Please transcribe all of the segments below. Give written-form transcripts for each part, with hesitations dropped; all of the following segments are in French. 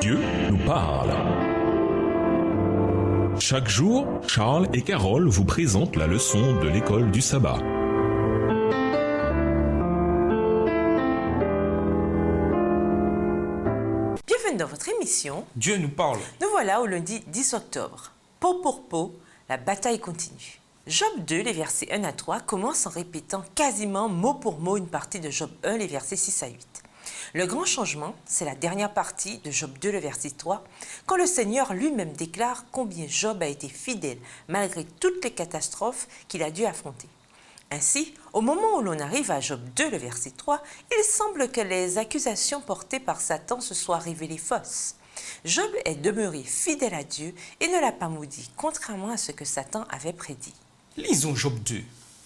Dieu nous parle. Chaque jour, Charles et Carole vous présentent la leçon de l'école du sabbat. Bienvenue dans votre émission. Dieu nous parle. Nous voilà au lundi 10 octobre. Peau pour peau, la bataille continue. Job 2, les versets 1 à 3, commence en répétant quasiment mot pour mot une partie de Job 1, les versets 6 à 8. Le grand changement, c'est la dernière partie de Job 2, le verset 3, quand le Seigneur lui-même déclare combien Job a été fidèle malgré toutes les catastrophes qu'il a dû affronter. Ainsi, au moment où l'on arrive à Job 2, le verset 3, il semble que les accusations portées par Satan se soient révélées fausses. Job est demeuré fidèle à Dieu et ne l'a pas maudit, contrairement à ce que Satan avait prédit. Lisons Job 2.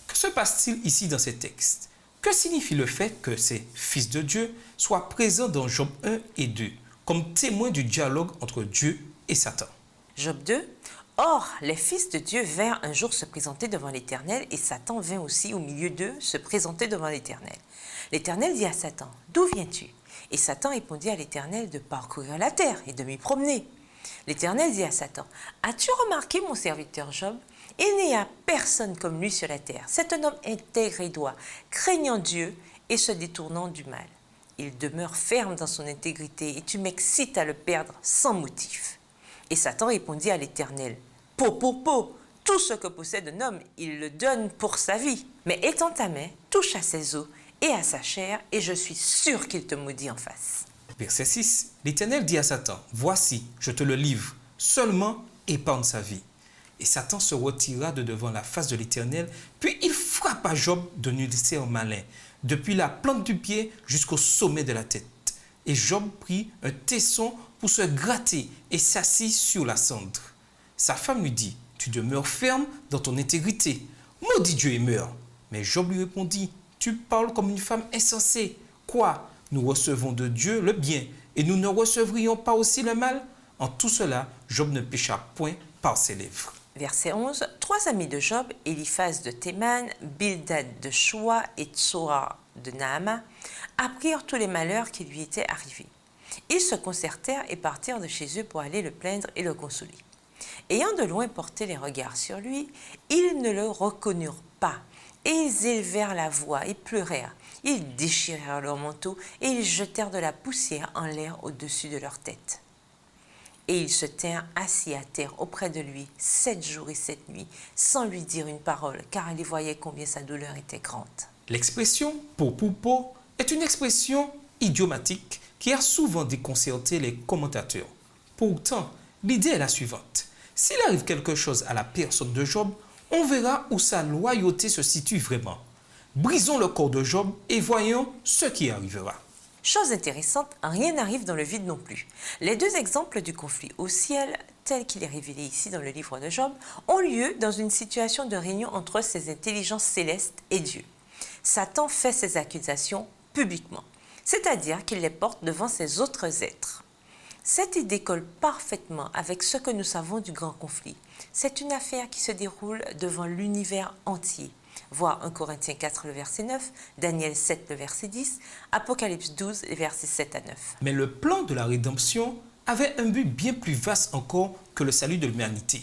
Que se passe-t-il ici dans ces textes? Que signifie le fait que ces fils de Dieu soient présents dans Job 1 et 2 comme témoins du dialogue entre Dieu et Satan? Job 2. Or, les fils de Dieu vinrent un jour se présenter devant l'Éternel et Satan vint aussi au milieu d'eux se présenter devant l'Éternel. L'Éternel dit à Satan, « D'où viens-tu » Et Satan répondit à l'Éternel de parcourir la terre et de m'y promener. L'Éternel dit à Satan, « As-tu remarqué mon serviteur Job ? Il n'y a personne comme lui sur la terre. C'est un homme intègre et droit, craignant Dieu et se détournant du mal. Il demeure ferme dans son intégrité et tu m'excites à le perdre sans motif. » Et Satan répondit à l'Éternel, « Peau pour peau, tout ce que possède un homme, il le donne pour sa vie. Mais étends ta main, touche à ses os et à sa chair, et je suis sûr qu'il te maudit en face. » Verset 6. L'Éternel dit à Satan, « Voici, je te le livre, seulement épargne sa vie. » Et Satan se retira de devant la face de l'Éternel, puis il frappa Job d'un ulcère malin, depuis la plante du pied jusqu'au sommet de la tête. Et Job prit un tesson pour se gratter et s'assit sur la cendre. Sa femme lui dit, « Tu demeures ferme dans ton intégrité. Maudit Dieu et meurs. » Mais Job lui répondit, « Tu parles comme une femme insensée. Quoi? Nous recevons de Dieu le bien et nous ne recevrions pas aussi le mal? » En tout cela, Job ne pécha point par ses lèvres. Verset 11. Trois amis de Job, Eliphaz de Théman, Bildad de Shoua et Tsora de Naama, apprirent tous les malheurs qui lui étaient arrivés. Ils se concertèrent et partirent de chez eux pour aller le plaindre et le consoler. Ayant de loin porté les regards sur lui, ils ne le reconnurent pas, et ils élevèrent la voix et pleurèrent. Ils déchirèrent leurs manteaux et ils jetèrent de la poussière en l'air au-dessus de leur tête. Et ils se tinrent assis à terre auprès de lui 7 jours et 7 nuits, sans lui dire une parole, car ils voyaient combien sa douleur était grande. L'expression « peau pour peau » est une expression idiomatique qui a souvent déconcerté les commentateurs. Pourtant, l'idée est la suivante. S'il arrive quelque chose à la personne de Job, on verra où sa loyauté se situe vraiment. Brisons le corps de Job et voyons ce qui arrivera. Chose intéressante, rien n'arrive dans le vide non plus. Les deux exemples du conflit au ciel, tel qu'il est révélé ici dans le livre de Job, ont lieu dans une situation de réunion entre ces intelligences célestes et Dieu. Satan fait ses accusations publiquement, c'est-à-dire qu'il les porte devant ses autres êtres. Cette idée colle parfaitement avec ce que nous savons du grand conflit. C'est une affaire qui se déroule devant l'univers entier. Voir 1 Corinthiens 4, le verset 9, Daniel 7, le verset 10, Apocalypse 12, les versets 7 à 9. Mais le plan de la rédemption avait un but bien plus vaste encore que le salut de l'humanité.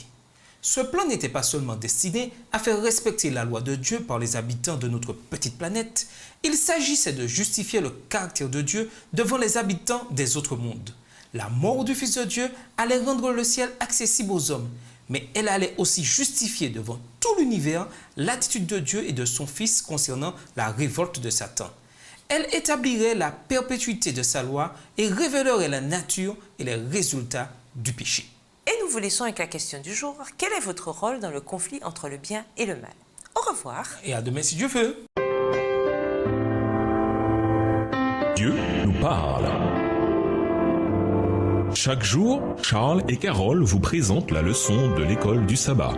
Ce plan n'était pas seulement destiné à faire respecter la loi de Dieu par les habitants de notre petite planète, il s'agissait de justifier le caractère de Dieu devant les habitants des autres mondes. La mort du Fils de Dieu allait rendre le ciel accessible aux hommes, mais elle allait aussi justifier devant tout l'univers l'attitude de Dieu et de son Fils concernant la révolte de Satan. Elle établirait la perpétuité de sa loi et révélerait la nature et les résultats du péché. Et nous vous laissons avec la question du jour. Quel est votre rôle dans le conflit entre le bien et le mal? Au revoir. Et à demain si Dieu veut. Dieu nous parle. Chaque jour, Charles et Carole vous présentent la leçon de l'école du sabbat.